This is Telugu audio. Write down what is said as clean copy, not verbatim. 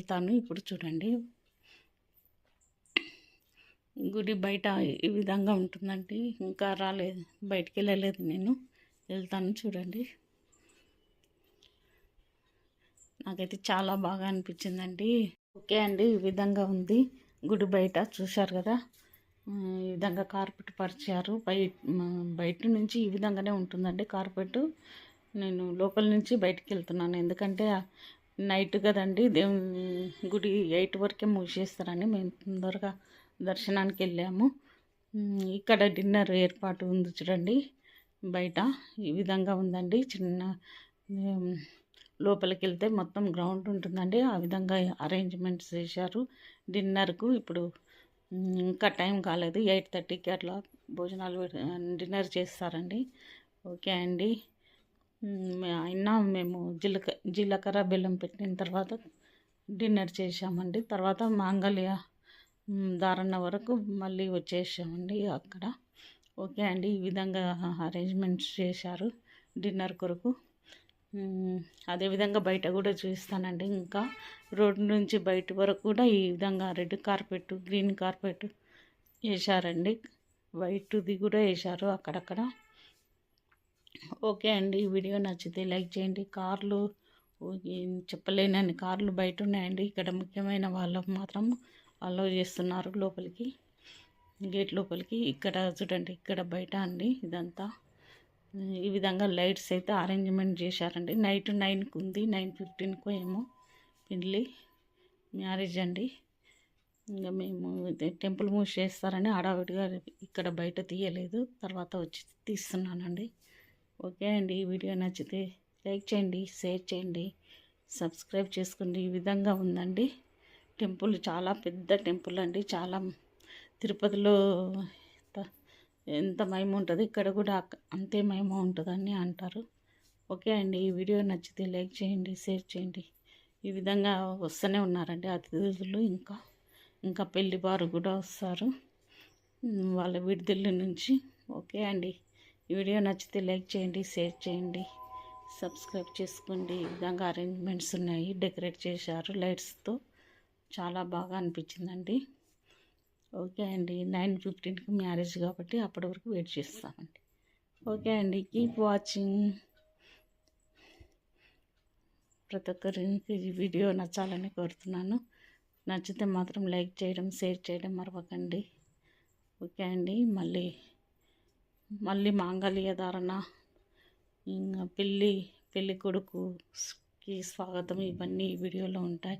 వెళ్తాను. ఇప్పుడు చూడండి, గుడి బయట ఈ విధంగా ఉంటుందండి. ఇంకా రాలేదు, బయటికి వెళ్ళలేదు, నేను వెళ్తాను. చూడండి, నాకైతే చాలా బాగా అనిపించిందండి. ఓకే అండి, ఈ విధంగా ఉంది గుడి బయట. చూశారు కదా, ఈ విధంగా కార్పెట్ పరిచారు. బయట నుంచి ఈ విధంగానే ఉంటుందండి కార్పెట్. నేను లోపల నుంచి బయటికి వెళ్తున్నాను, ఎందుకంటే నైట్ కదండి, దేవుని గుడి 8 వరకే మూసేస్తారని మేము తొందరగా దర్శనానికి వెళ్ళాము. ఇక్కడ డిన్నర్ ఏర్పాటు ఉంది చూడండి, బయట ఈ విధంగా ఉందండి. చిన్న లోపలికి వెళ్తే మొత్తం గ్రౌండ్ ఉంటుందండి. ఆ విధంగా అరేంజ్మెంట్స్ చేశారు డిన్నర్కు. ఇప్పుడు ఇంకా టైం కాలేదు, 8:30కి అట్లా భోజనాలు డిన్నర్ చేస్తారండి. ఓకే అండి, అయినా మేము జీలకర్ర బెల్లం పెట్టిన తర్వాత డిన్నర్ చేసామండి. తర్వాత మాంగళ్య ధారణ వరకు మళ్ళీ వచ్చేసామండి అక్కడ. ఓకే అండి, ఈ విధంగా అరేంజ్మెంట్స్ చేశారు డిన్నర్ కొరకు. అదేవిధంగా బయట కూడా చూపిస్తానండి. ఇంకా రోడ్డు నుంచి బయట వరకు కూడా ఈ విధంగా రెడ్ కార్పెట్, గ్రీన్ కార్పెట్ వేశారండి. వైట్ది కూడా వేశారు అక్కడక్కడ. ఓకే అండి, ఈ వీడియో నచ్చితే లైక్ చేయండి. కార్లు, చెప్పలేనని కార్లు బయట ఉన్నాయండి. ఇక్కడ ముఖ్యమైన వాళ్ళకు మాత్రం అలో చేస్తున్నారు లోపలికి, గేట్ లోపలికి. ఇక్కడ చూడండి, ఇక్కడ బయట అండి ఇదంతా. ఈ విధంగా లైట్స్ అయితే అరేంజ్మెంట్ చేశారండి. నైట్ 9కి ఉంది, 9:15కో ఏమో పెళ్ళి, మ్యారేజ్ అండి. ఇంకా మేము టెంపుల్ మూసేస్తారని హడావిడిగా ఇక్కడ బయట తీయలేదు, తర్వాత వచ్చి తీస్తున్నానండి. ఓకే అండి, ఈ వీడియో నచ్చితే లైక్ చేయండి, షేర్ చేయండి, సబ్స్క్రైబ్ చేసుకోండి. ఈ విధంగా ఉందండి టెంపుల్. చాలా పెద్ద టెంపుల్ అండి. చాలా తిరుపతిలో ఎంత మహిమ ఉంటుంది, ఇక్కడ కూడా అంతే మహిమ ఉంటుందని అంటారు. ఓకే అండి, ఈ వీడియో నచ్చితే లైక్ చేయండి, షేర్ చేయండి. ఈ విధంగా వస్తూనే ఉన్నారండి అతిథులు. ఇంకా పెళ్లి వారు కూడా వస్తారు వాళ్ళ విడుదల నుంచి. ఓకే అండి, ఈ వీడియో నచ్చితే లైక్ చేయండి, షేర్ చేయండి, సబ్స్క్రైబ్ చేసుకోండి. ఈ విధంగా అరేంజ్మెంట్స్ ఉన్నాయి, డెకరేట్ చేశారు లైట్స్తో. చాలా బాగా అనిపించిందండి. ఓకే అండి, 9:15కి మ్యారేజ్ కాబట్టి అప్పటి వరకు వెయిట్ చేస్తామండి. ఓకే అండి, కీప్ వాచింగ్. ప్రతి ఒక్కరికి ఈ వీడియో నచ్చాలని కోరుతున్నాను. నచ్చితే మాత్రం లైక్ చేయడం, షేర్ చేయడం మరవకండి. ఓకే అండి, మళ్ళీ మాంగళ్య ధారణ, ఇంకా పెళ్ళి కొడుకుకి స్వాగతం, ఇవన్నీ ఈ వీడియోలో ఉంటాయి.